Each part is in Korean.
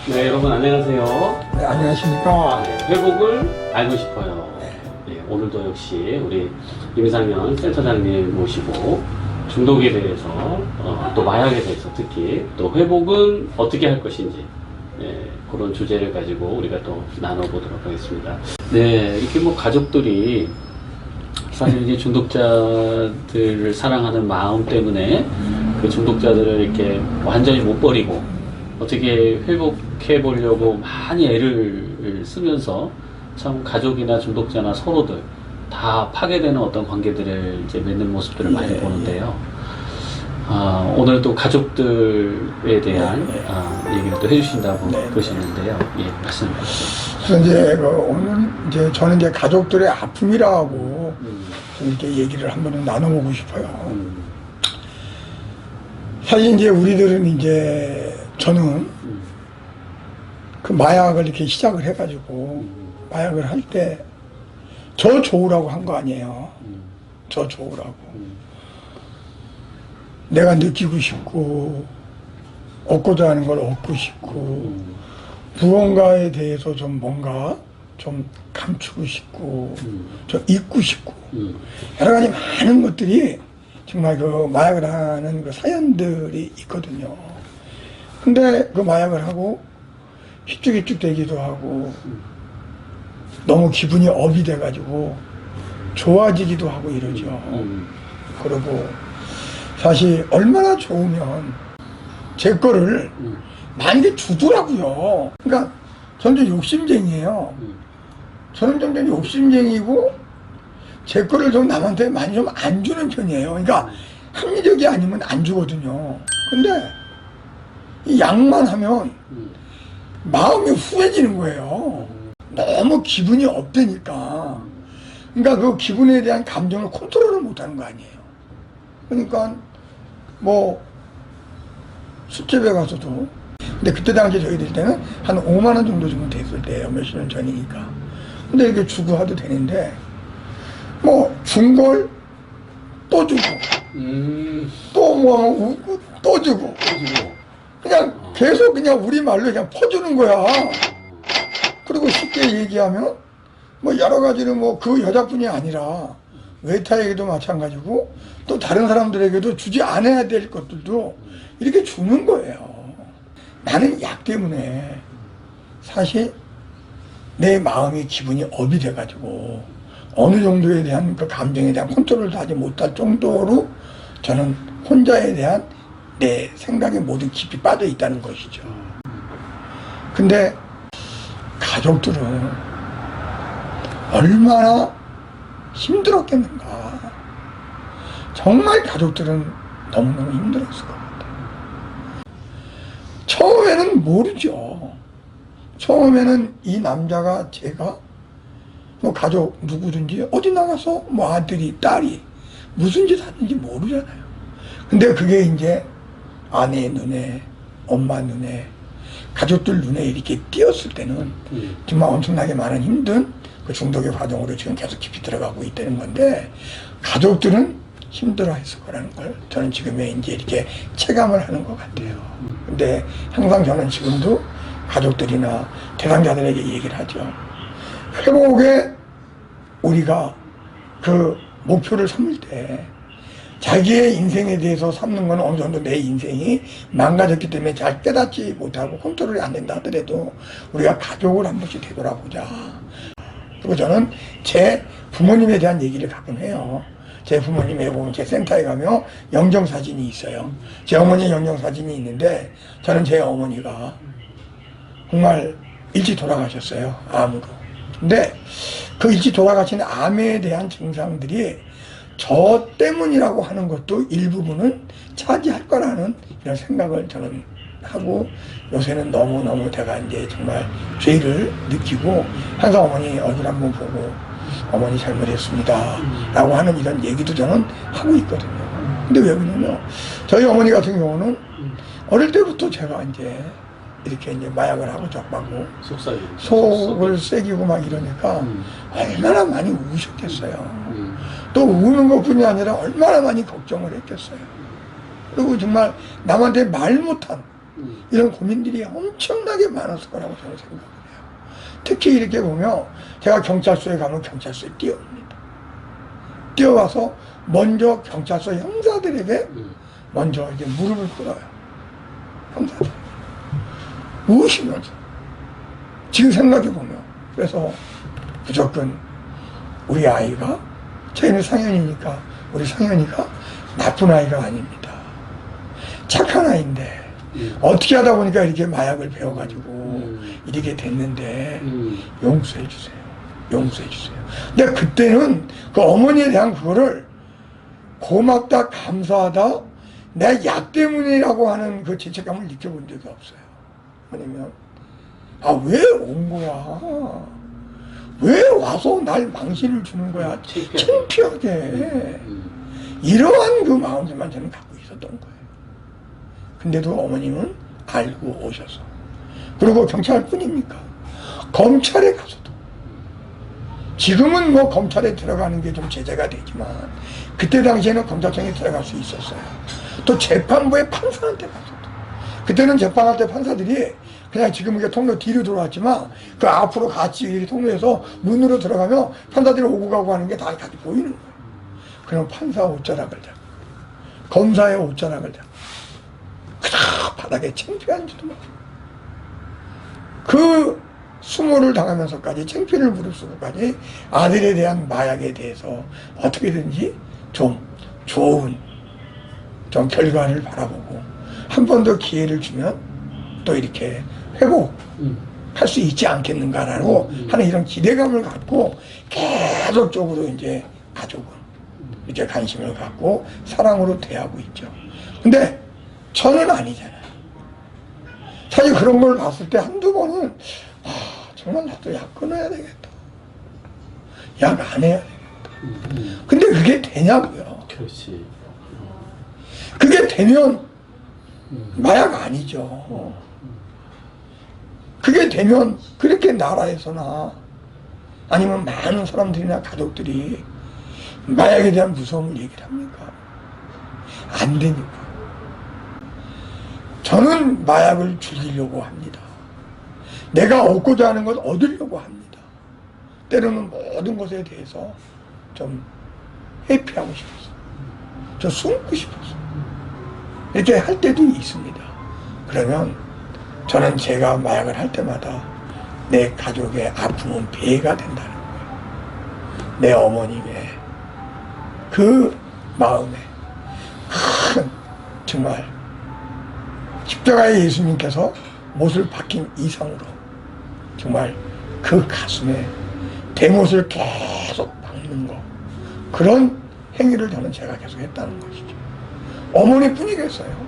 네, 여러분 안녕하세요. 네, 안녕하십니까. 네, 회복을 알고 싶어요. 네, 오늘도 역시 우리 임상현 센터장님 모시고 중독에 대해서 또 마약에 대해서 특히 또 회복은 어떻게 할 것인지 그런 주제를 가지고 우리가 또 나눠보도록 하겠습니다. 네, 이렇게 뭐 가족들이 사실 이제 중독자들을 사랑하는 마음 때문에 그 중독자들을 이렇게 완전히 못 버리고 어떻게 회복해 보려고 많이 애를 쓰면서 참 가족이나 중독자나 서로들 다 파괴되는 어떤 관계들을 이제 맺는 모습들을 많이 보는데요. 오늘 또 가족들에 대한 얘기를 또 해주신다고 그러셨는데요. 예, 말씀해 주세요. 그래서 이제 오늘 이제 저는 이제 가족들의 아픔이라고 좀 이렇게 얘기를 한번 나눠보고 싶어요. 사실 이제 우리들은 이제 저는 그 마약을 이렇게 시작을 해가지고 마약을 할 때 저 좋으라고 한 거 아니에요. 저 좋으라고. 내가 느끼고 싶고 얻고자 하는 걸 얻고 싶고 무언가에 대해서 좀 뭔가 좀 감추고 싶고 좀 잊고 싶고 여러 가지 많은 것들이 정말 그 마약을 하는 그 사연들이 있거든요. 근데 그 마약을 하고 휘쭉휘쭉 되기도 하고 너무 기분이 업이 돼가지고 좋아지기도 하고 이러죠. 그리고 사실 얼마나 좋으면 제 거를 많이들 주더라고요. 그러니까 저는 좀 욕심쟁이에요. 저는 좀 욕심쟁이고 제 거를 좀 남한테 많이 좀 안 주는 편이에요. 그러니까 합리적이 아니면 안 주거든요. 근데 이 약만 하면 마음이 후해지는 거예요. 너무 기분이 업되니까. 그러니까 그 기분에 대한 감정을 컨트롤을 못하는 거 아니에요. 그러니까 뭐 술집에 가서도 근데 그때 당시 저희들 때는 한 5만 원 정도 주면 됐을 때예요. 몇십 년 전이니까. 근데 이렇게 주고 하도 되는데 뭐 준 걸 또 주고 또 뭐 웃고 또 주고 그냥 계속 그냥 우리말로 그냥 퍼주는 거야. 그리고 쉽게 얘기하면 뭐 여러 가지로 뭐 그 여자뿐이 아니라 웨이터에게도 마찬가지고 또 다른 사람들에게도 주지 않아야 될 것들도 이렇게 주는 거예요. 나는 약 때문에 사실 내 마음이 기분이 업이 돼가지고 어느 정도에 대한 그 감정에 대한 컨트롤도 하지 못할 정도로 저는 혼자에 대한 내 생각에 모두 깊이 빠져 있다는 것이죠. 근데 가족들은 얼마나 힘들었겠는가. 정말 가족들은 너무너무 힘들었을 것 같아요. 처음에는 모르죠. 처음에는 이 남자가 제가 뭐 가족 누구든지 어디 나가서 뭐 아들이 딸이 무슨 짓 하는지 모르잖아요. 근데 그게 이제 아내 눈에 엄마 눈에 가족들 눈에 이렇게 띄었을 때는 정말 엄청나게 많은 힘든 그 중독의 과정으로 지금 계속 깊이 들어가고 있다는 건데 가족들은 힘들어 했을 거라는 걸 저는 지금에 이제 이렇게 체감을 하는 것 같아요. 근데 항상 저는 지금도 가족들이나 대상자들에게 얘기를 하죠. 회복에 우리가 그 목표를 삼을 때 자기의 인생에 대해서 삼는 건 어느 정도 내 인생이 망가졌기 때문에 잘 깨닫지 못하고 컨트롤이 안 된다 하더라도 우리가 가족을 한 번씩 되돌아보자. 그리고 저는 제 부모님에 대한 얘기를 가끔 해요. 제 부모님에 보면 제 센터에 가면 영정사진이 있어요. 제 어머니 영정사진이 있는데 저는 제 어머니가 정말 일찍 돌아가셨어요. 암으로. 근데 그 일찍 돌아가신 암에 대한 증상들이 저 때문이라고 하는 것도 일부분은 차지할 거라는 이런 생각을 저는 하고 요새는 너무너무 제가 이제 정말 죄를 느끼고 항상 어머니 얼굴 한번 보고 어머니 잘못했습니다 라고 하는 이런 얘기도 저는 하고 있거든요. 근데 왜 그러냐면 저희 어머니 같은 경우는 어릴 때부터 제가 이제 이렇게 이제 마약을 하고 적하고 속을 새기고 막 이러니까 얼마나 많이 우셨겠어요. 또 우는 것뿐이 아니라 얼마나 많이 걱정을 했겠어요. 그리고 정말 남한테 말 못한 이런 고민들이 엄청나게 많았을 거라고 저는 생각을 해요. 특히 이렇게 보면 제가 경찰서에 가면 경찰서에 뛰어옵니다. 뛰어와서 먼저 경찰서 형사들에게 먼저 이제 무릎을 꿇어요. 형사들. 무엇이면서. 지금 생각해보면. 그래서 무조건 우리 아이가, 저희는 상현이니까, 우리 상현이가 나쁜 아이가 아닙니다. 착한 아이인데, 어떻게 하다 보니까 이렇게 마약을 배워가지고, 이렇게 됐는데, 용서해주세요. 용서해주세요. 근데 그때는 그 어머니에 대한 그거를 고맙다, 감사하다, 내 약 때문이라고 하는 그 죄책감을 느껴본 적이 없어요. 왜냐면, 아, 왜 온 거야? 왜 와서 날 망신을 주는 거야? 창피하게. 이러한 그 마음들만 저는 갖고 있었던 거예요. 근데도 어머님은 알고 오셔서. 그리고 경찰뿐입니까? 검찰에 가서도. 지금은 뭐 검찰에 들어가는 게 좀 제재가 되지만, 그때 당시에는 검찰청에 들어갈 수 있었어요. 또 재판부의 판사한테 가서도. 그때는 재판할 때 판사들이 그냥 지금 이게 통로 뒤로 돌아왔지만 그 앞으로 같이 이 통로에서 문으로 들어가면 판사들이 오고 가고 하는 게 다 같이 보이는 거예요. 그럼 판사 옷자락을 잡고 검사의 옷자락을 잡고 그다 바닥에 창피한지도 모르고 그 수모를 당하면서까지 창피를 무릅쓰고까지 아들에 대한 마약에 대해서 어떻게든지 좀 좋은 좀 결과를 바라보고 한 번 더 기회를 주면 또 이렇게 회복할 수 있지 않겠는가라고 하는 이런 기대감을 갖고 계속적으로 이제 가족은 이제 관심을 갖고 사랑으로 대하고 있죠. 근데 저는 아니잖아요. 사실 그런 걸 봤을 때 한두 번은 아, 정말 나도 약 끊어야 되겠다. 약 안 해야 되겠다. 근데 그게 되냐고요. 그렇지. 그게 되면 마약 아니죠. 그게 되면 그렇게 나라에서나 아니면 많은 사람들이나 가족들이 마약에 대한 무서움을 얘기를 합니까? 안 되니까. 저는 마약을 즐기려고 합니다. 내가 얻고자 하는 것 얻으려고 합니다. 때로는 모든 것에 대해서 좀 회피하고 싶어서, 좀 숨고 싶어서 이렇게 할 때도 있습니다. 그러면 저는 제가 마약을 할 때마다 내 가족의 아픔은 배가 된다는 거예요. 내 어머님의 그 마음에 큰 정말 십자가의 예수님께서 못을 박힌 이상으로 정말 그 가슴에 대못을 계속 박는 거, 그런 행위를 제가 계속 했다는 것이죠. 어머니뿐이겠어요.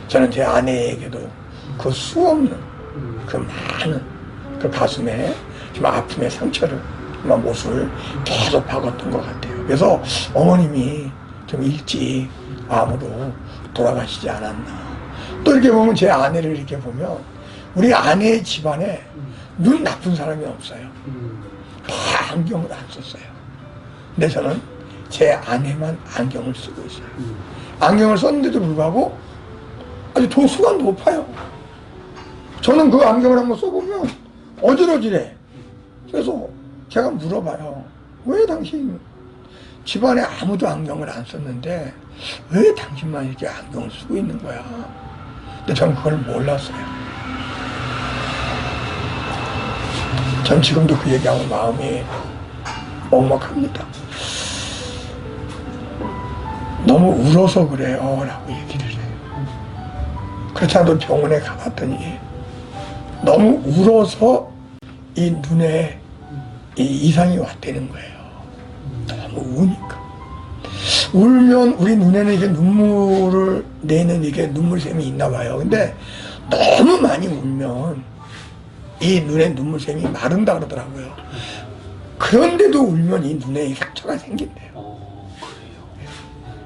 저는 제 아내에게도 그 수없는 그 많은 그 가슴에 좀 아픔의 상처를, 못을 계속 박았던 것 같아요. 그래서 어머님이 좀 일찍 암으로 돌아가시지 않았나. 또 이렇게 보면 제 아내를 이렇게 보면 우리 아내의 집안에 눈 나쁜 사람이 없어요. 다 안경을 안 썼어요. 근데 저는 제 아내만 안경을 쓰고 있어요. 안경을 썼는데도 불구하고 아주 도수가 높아요. 저는 그 안경을 한번 써보면 어지러지래. 그래서 제가 물어봐요. 왜 당신 집안에 아무도 안경을 안 썼는데 왜 당신만 이렇게 안경을 쓰고 있는 거야? 근데 저는 그걸 몰랐어요. 전 지금도 그 얘기하고 마음이 먹먹합니다. 너무 울어서 그래요 라고 얘기를 해요. 그렇지 않아도 병원에 가봤더니 너무 울어서 이 눈에 이 이상이 왔다는 거예요. 너무 우니까. 울면 우리 눈에는 이게 눈물을 내는 이게 눈물샘이 있나 봐요. 근데 너무 많이 울면 이 눈에 눈물샘이 마른다 그러더라고요. 그런데도 울면 이 눈에 이 상처가 생긴대요.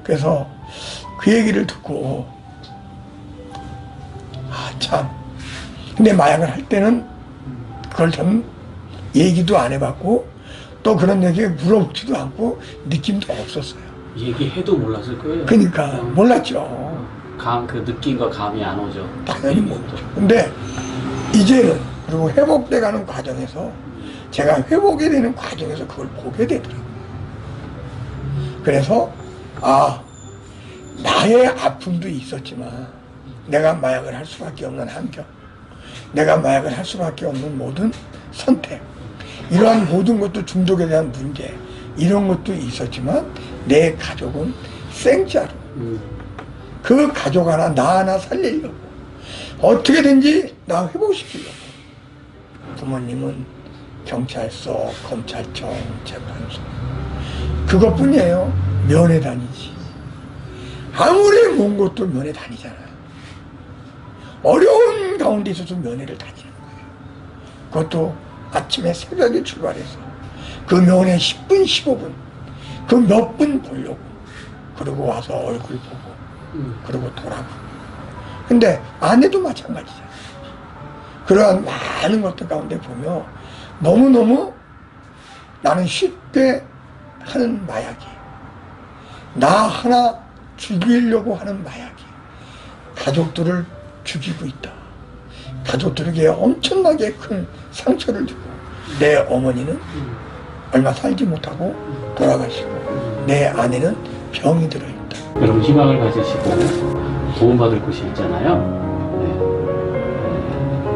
그래서 그 얘기를 듣고 아 참. 근데 마약을 할 때는 그걸 전 얘기도 안 해봤고 또 그런 얘기에 물어보지도 않고 느낌도 없었어요. 얘기해도 몰랐을 거예요. 그러니까 몰랐죠. 그 느낌과 감이 안 오죠. 당연히 못 오죠. 근데 이제는 그리고 회복돼 가는 과정에서 제가 회복이 되는 과정에서 그걸 보게 되더라고요. 그래서 나의 아픔도 있었지만 내가 마약을 할 수밖에 없는 환경, 내가 마약을 할 수밖에 없는 모든 선택, 이러한 모든 것도 중독에 대한 문제, 이런 것도 있었지만 내 가족은 생짜로 그 가족 하나 나 하나 살리려고 어떻게든지 나 회복시키려고 부모님은 경찰서, 검찰청, 재판소 그것뿐이에요. 면회 다니지. 아무리 먼 곳도 면회 다니잖아요. 어려운 가운데 있어서 면회를 다니는 거예요. 그것도 아침에 새벽에 출발해서 그 면회 10분, 15분 그 몇 분 보려고 그러고 와서 얼굴 보고 그러고 돌아가고. 근데 아내도 마찬가지잖아요. 그러한 많은 것들 가운데 보면 너무너무 나는 쉽게 하는 마약이 나 하나 죽이려고 하는 마약이 가족들을 죽이고 있다. 가족들에게 엄청나게 큰 상처를 주고 내 어머니는 얼마 살지 못하고 돌아가시고 내 아내는 병이 들어있다. 여러분 희망을 가지시고 도움받을 곳이 있잖아요.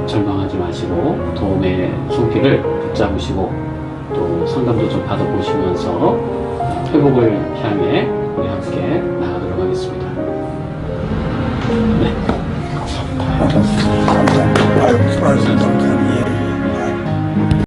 절망하지 마시고 도움의 손길을 붙잡으시고 또 상담도 좀 받아보시면서 회복을 향해 우리 함께 나가도록 하겠습니다. 네. 감사합니다. 아유, 수고하셨습니다.